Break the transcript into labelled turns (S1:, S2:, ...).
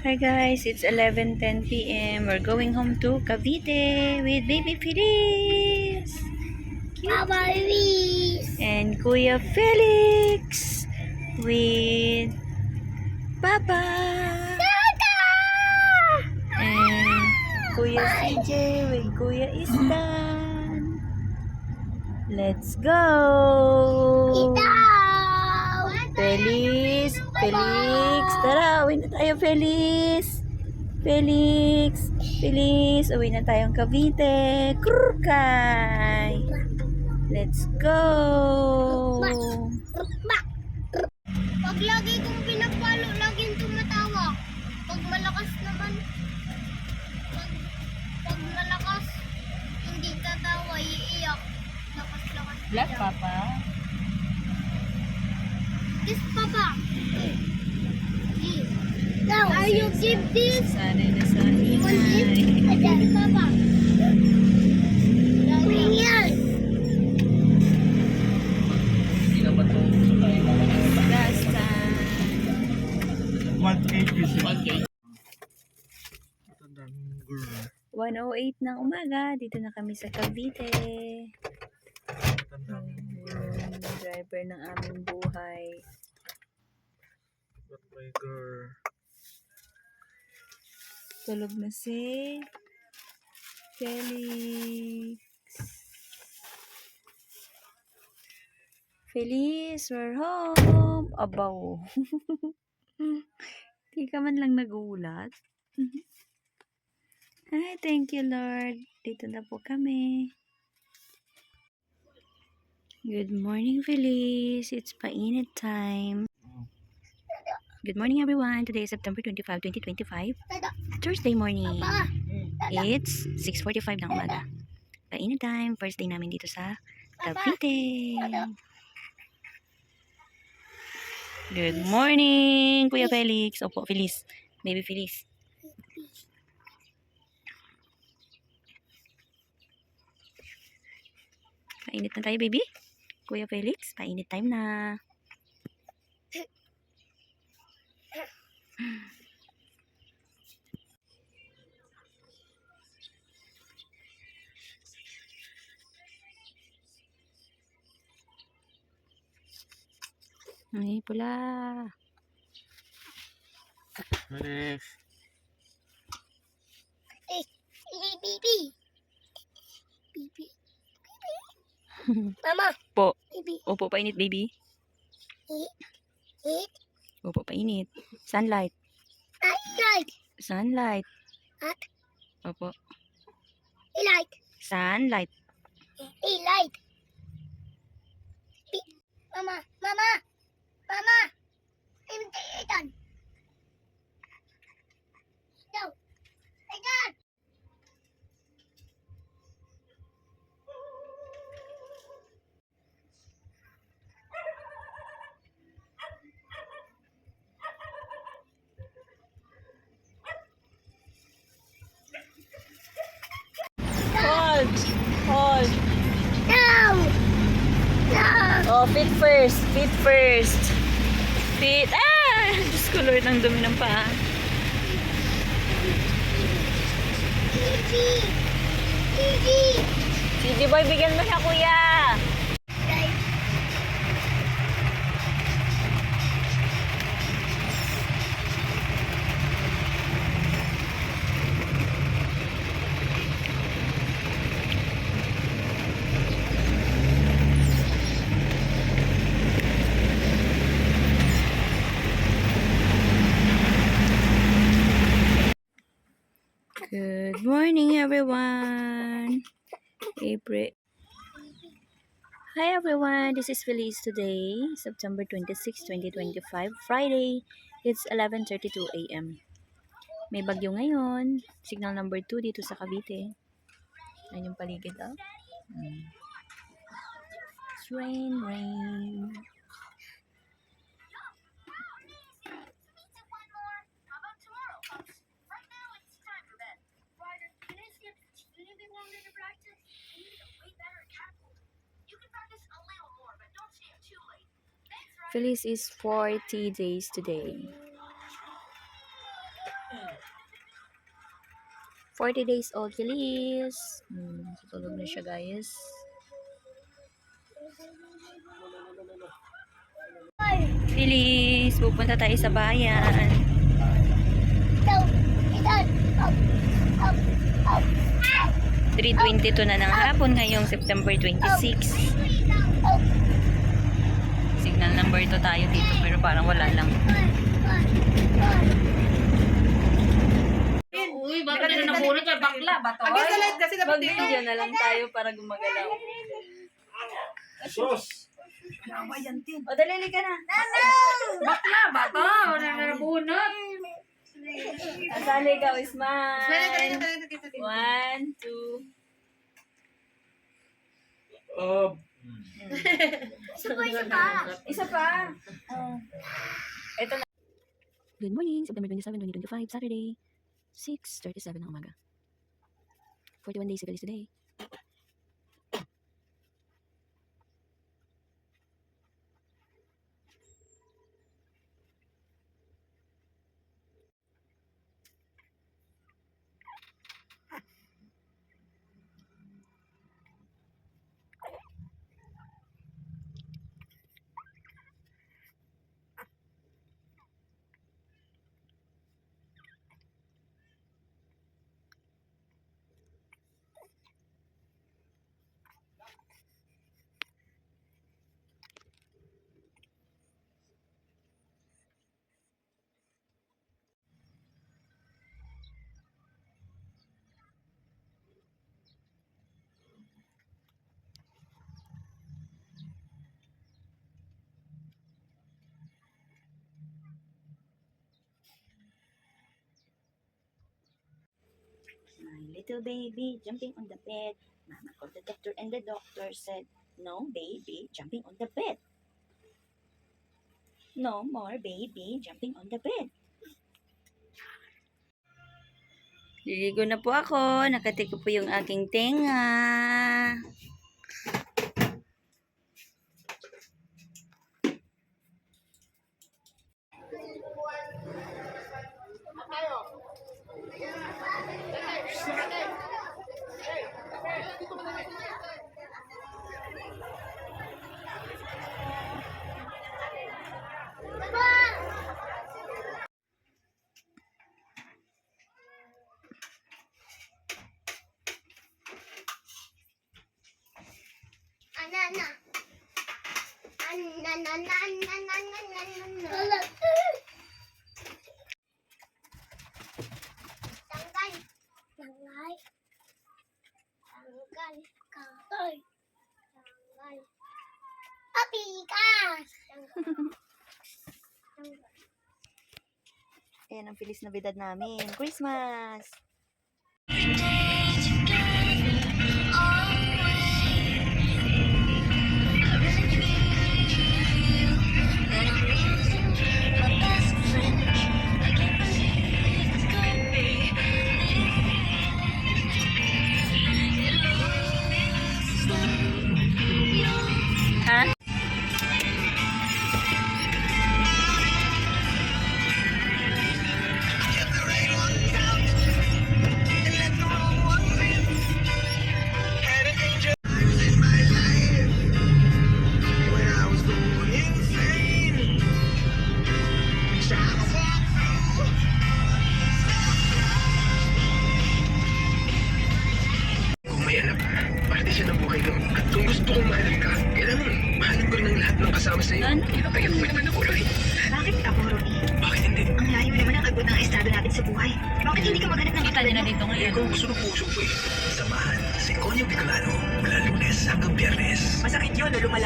S1: Hi guys, it's 11:10 p.m. We're going home to Cavite with baby Feliz.
S2: Papa Luis.
S1: And Kuya Felix with Papa.
S2: Tata!
S1: And Kuya CJ with Kuya Istan. Let's go!
S2: Itaw!
S1: Felix! Felix! Tara, uwi na tayo, Felix! Felix! Felix! Uwi na tayong Cavite! Krukay! Let's go!
S2: Pag lagi kong pinapalo, laging tumatawa. Pag malakas naman, pag malakas, hindi tatawa, iiyak. Lakas-lakas.
S1: Black Papa?
S2: This Papa. Now, are you give this?
S1: Sanay na sa
S2: You want this?
S1: hinay.
S2: Ayan, Papa. Laging yan.
S1: Basta. 1:08 ng umaga. Dito na kami sa Cavite. Yung driver ng aming buhay. Tulog na si Felix. Felix, we're home. Abaw. Di ka man lang nagulat. Ay, thank you, Lord. Dito na po kami. Good morning, Felix. It's painit time. Good morning, everyone. Today is September 25, 2025. Thursday morning.
S2: Papa.
S1: It's 6:45 ng umaga. Painit time. First day namin dito sa Cavite. Good morning, Kuya Felix. Opo, Felix. Baby Felix. Painit na tayo, baby. Kuya Felix, painit time na. Ay, pula.
S2: Hey, baby. Baby. Mama.
S1: Po.
S2: Baby.
S1: Opo, painit, baby.
S2: Eat.
S1: Opo, painit. Sunlight.
S2: Light.
S1: Sunlight.
S2: At
S1: Opo.
S2: light.
S1: Sunlight.
S2: Light. Mama. Mama. Mama. Itan. No. Itan.
S1: Hold. Hold.
S2: No. No.
S1: Oh, feet first. Feet first. Feet. Ah! Diyos ko, Lord, ang dumi ng paa.
S2: Gigi. Gigi.
S1: Sige, boy, bigyan mo na, kuya. Good morning, everyone. April. Hi, everyone. This is Feliz today, September 26, 2025, Friday. It's 11:32 a.m. May bagyo ngayon. Signal number 2 dito sa Cavite. Ayan yung paligid, oh. It's rain, rain. Feliz is 40 days today. 40 days old Kilis. Tutulog na siya, guys. Kilis, pupunta tayo sa bayan. 3:22 na ng hapon ngayong September 26. Signal number 2 tayo dito pero parang wala lang.
S3: Uy, bakit na nabunot ka? Bakla ba to?
S4: Kasi dapat dito.
S1: Mag-video na lang tayo para gumagalaw.
S4: Sus!
S1: O, dalili ka na.
S3: Bakla ba to? Wala na nabunot.
S1: Asali ka, Isman. 1, 2. Isa pa. Ito na. Good morning, September 27, 2025, Saturday. 6:37 ng umaga. 41 days ago today. My little baby jumping on the bed. Mama called the doctor and the doctor said, no baby jumping on the bed. No more baby jumping on the bed. Liligo na po ako. Nakati ko po yung aking tenga. Ayan ang Feliz Navidad namin. Christmas! Ha?
S5: Siya ng buhay ko. At kung gusto kong mahalin ka, kailangan mahalin ko rin ang lahat ng kasama sa iyo.
S1: Ano?
S5: Kaya mo naman ako, Roy.
S6: Bakit ako, Rory?
S5: Bakit hindi?
S6: Ang layo naman ang agod ng estado natin sa buhay. Bakit hindi ka maghanap ng katulad mo?
S1: dito
S5: Eh, kung gusto ng puso ko eh. Samahan si Konyo Bicolano mula Lunes hanggang Biyernes.
S6: Masakit yun, lumalaban.